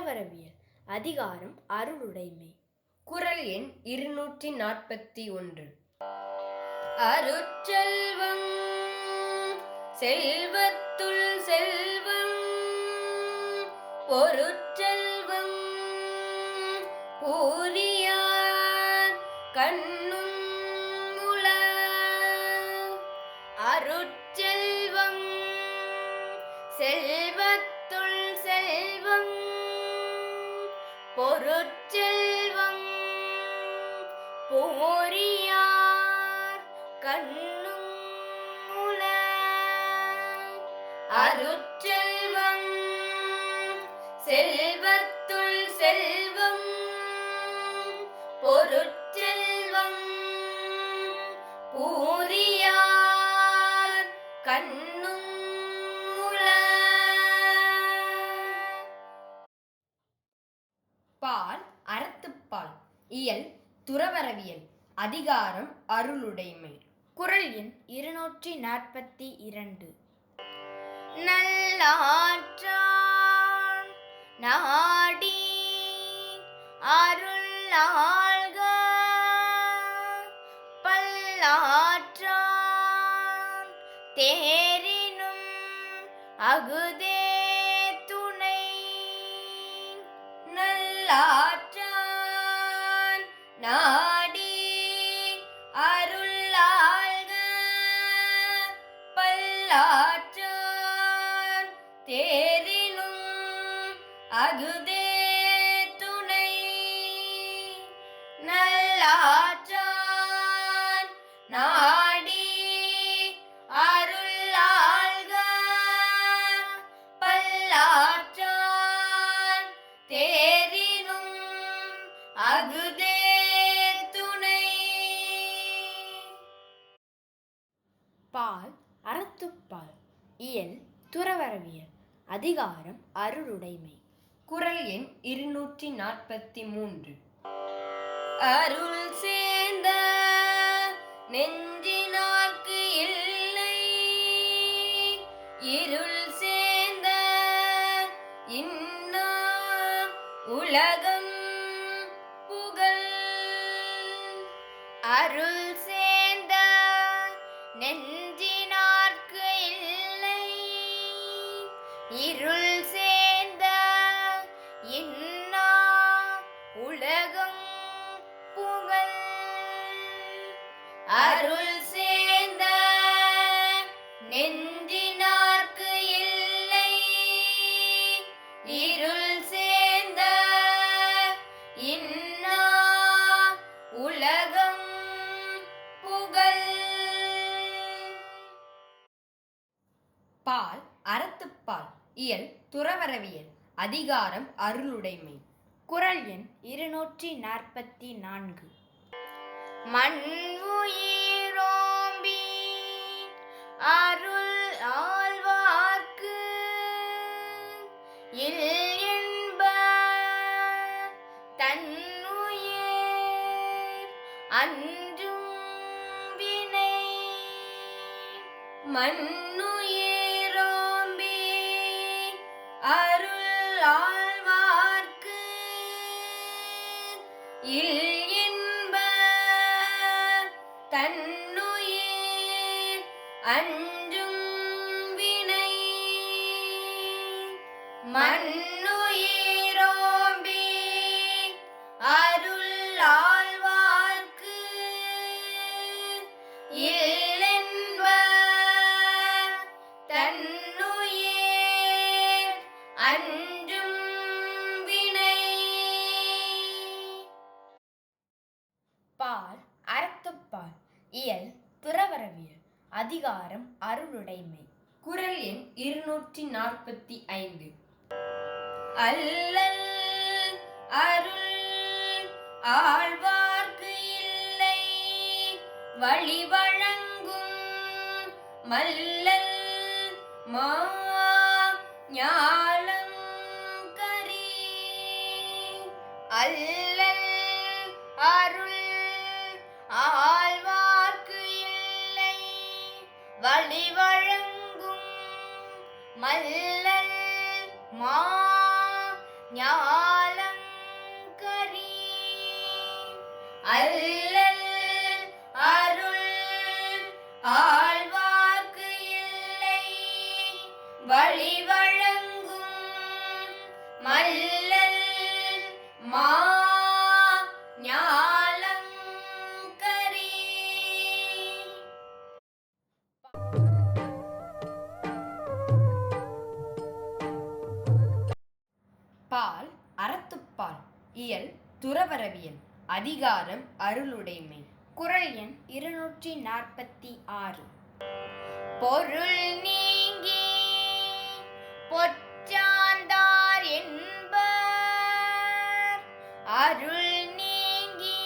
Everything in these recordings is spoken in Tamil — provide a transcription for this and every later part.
துறவரவியல். அதிகாரம் அருளுடைமை. குறள் எண் 241. அருட்செல்வம் செல்வத்துள் செல்வம் பொருட்செல்வம் பூரியார் கண்ணும் உள. அருட்செல்வம் செல்வத்துள் செல்வம் பொருட்செல்வம் பூரியார் கண்ணும் உள. அருட்செல்வம் செல்வத்துள் செல்வம் பொருட்செல்வம் பூரியார் கண்ணும் உள. பால் அறத்துப்பால். இயல் துறவரவியல். அதிகாரம் அருளுடைமை. குறள் எண் 242. நல்லாற்றான் நாடி அருளாள்க பல்லாற்றான் தேரினும் அகுதே துணை. நல்லாற்றான் நாடி அருளாள்க பல்லாற்றான் தேரினும் அகுதே துணை. நல்லாற்றான் நாடி அருளாள்க பல்லாற்றான் தேரினும் அகுதே துணை. பால் அறத்துப்பால். இயல் துறவரவியல். அதிகாரம் அருளுடைமை. குறள் எண் 243. அருள் சேர்ந்த நெஞ்சினார்க்கு இல்லை இருள் சேர்ந்த இன்னா உலகம் புகழ். அருள் சேர்ந்த நெஞ்சினார்க்கு இல்லை இருள் சேர்ந்த இன்னா உலகம் புகழ். அருள் சேர்ந்த நெஞ்சினார்க்கு இல்லை இருள் சேர்ந்த இன்னா உலகம் புகழ். பால் அறத்துப்பால். இயல் துறவரவியல். அதிகாரம் அருளுடைமை. குறள் எண் 244. மண் உயிரோம்பி அருள் ஆழ்வார்க்கு இல் என்ப தன்னுயிர் அஞ்சும் வினை. மண்ணுயிரோம்பி அருள் ஆழ்வார்க்கு இல் என்ப தன்னுயிர் அஞ்சும் வினை. மண்ணுயிரோம்பி அருள் ஆழ்வார்க்கு இல் என்ப தன்னுயிர் அஞ்சும் வினை. பால் அறத்துப்பால். இயல் துறவரவியல். அதிகாரம் அருளுடைமை. குறள் எண் 245. அல்லல் அருள் ஆழ்வார்க்கு இல்லை வழி வழங்கும் மல்லல் மா ஞாலம் கரி. அல்லல் அருள் ஆழ்வார்க்கு இல்லை வழி வழங்கும் மல்லல் மா ஞாலம் துறவரவியல். அதிகாரம் அருளுடைமை. குறள் எண் 246. பொருள் நீங்கி பொச்சாந்தார் என்பர் அருள் நீங்கி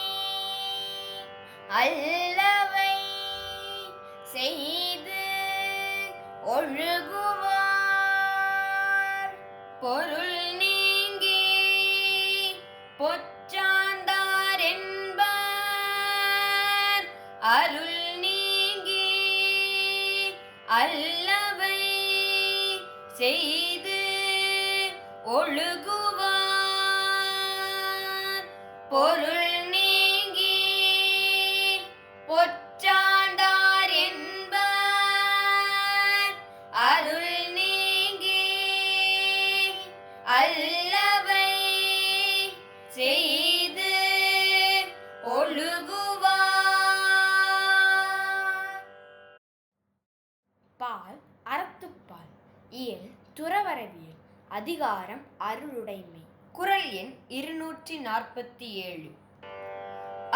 அல்லவை செய்து ஒழுகுவார். பொருள் நீங்கி பொச்சாந்தார் என்பர் அருள் நீங்கி அல்லவை செய்து ஒழுகுவார். பொருள் நீங்கி பொச்சாந்தார் என்பர் அருள் நீங்கி அல்லவை செய்து ஒழுகுவார். பால் அறத்துப்பால். இயல் துறவரவியல். அதிகாரம் அருளுடைமை. குறள் எண் 247.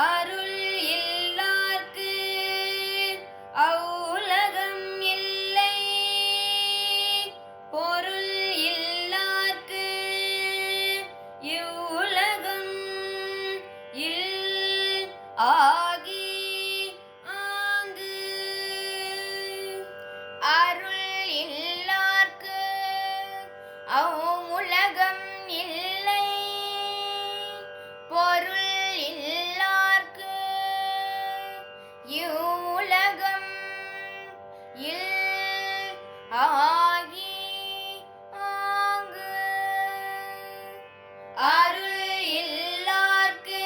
அருள் இல்லார்க்கு அவ்வுலகம் இல்லை, பொருள் இல்லார்க்கு இவ்வுலகம் இல் ஆகி ஆங்கு. அருள் இல்லார்க்கு அவ்வுலகம் இல்லை, பொருள் இல்லார்க்கு இவ்வுலகம் இல் ஆகி ஆங்கு. அருள் இல்லார்க்கு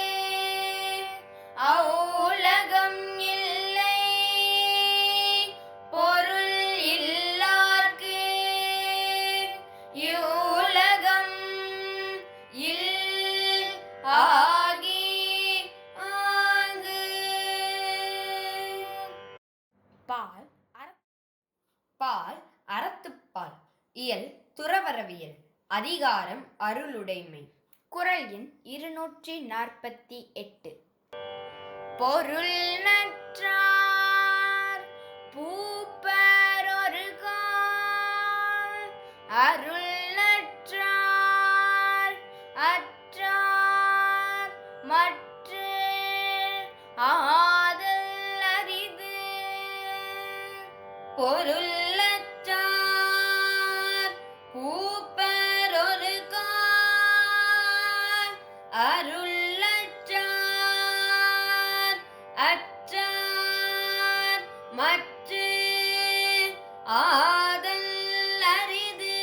அவ்வுலகம் இல்லை, பொருள் இல்லார்க்கு இவ்வுலகம் இல் ஆகி ஆங்கு. பால் பால் அறத்துப்பால். இயல் துறவரவியல். அதிகாரம் அருளுடைமை. குறள் எண் 248. பொருள் நற்றார் பூப்பரொரு கால், அருள் நற்றார் அற்றார் மற்ற ஆதல் அரிது. பொருள் நற்றார் பூப்பரொரு கால், அருள் நற்றார் அற்றார் மற்ற ஆதல் அரிது.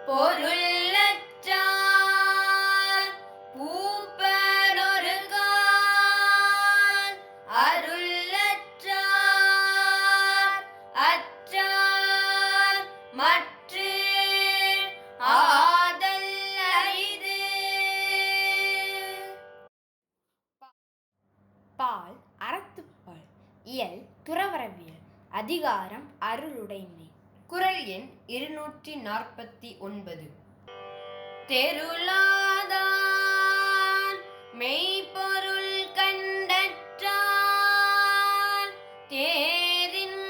பொருள் நற்றார் பூப்பரொரு கால், அருள் நற்றார் அற்றார் மற்ற ஆதல் அரிது. பால் அறத்துப்பால். இயல் துறவரவியல். அதிகாரம் அருளுடைமை. குறள் எண் 249. தெருளாதான் மெய்ப்பொருள் கண்டற்றால் தேரின்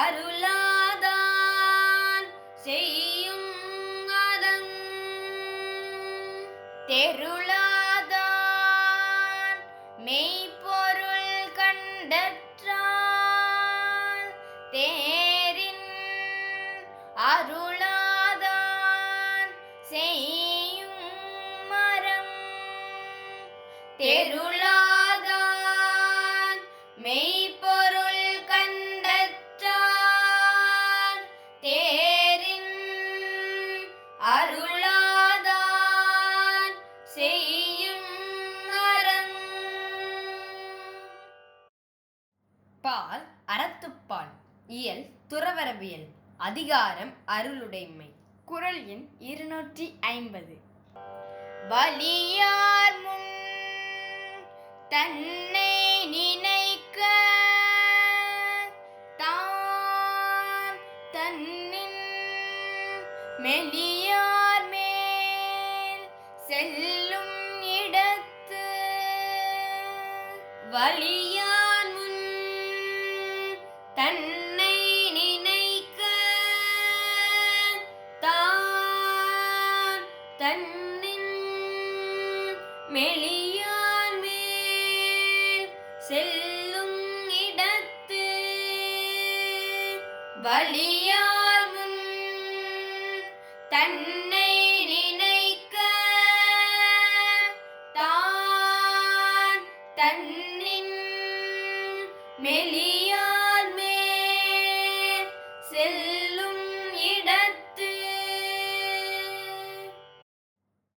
அருளாதான் செய்யும் அறம். தெருளாதான் மெய்ப்பொருள் கண்டற்றால் தேரின் அருளாதான் செய்யும் மரம். தெருளாதான் மெய்ப்பொருள் கண்டற்றால் தேரின் அருளாதான் செய்யும் மரம். பால் அறத்துப்பால். இயல் துறவரவியல். அதிகாரம் அருளுடைமை. குறள் எண் 250. வலியார் முன் தன்னை நினைக்க தான் தன்னின் மெலியார் மேல் செல்லும் இடத்து வலியான் முன் தன்னை நினைக்க தான் தன்னின் மெலியான் மேல் செல்லும் இடத்து வலியான் முன் தன்னை நினைக்க தான் தன்னின் மெலி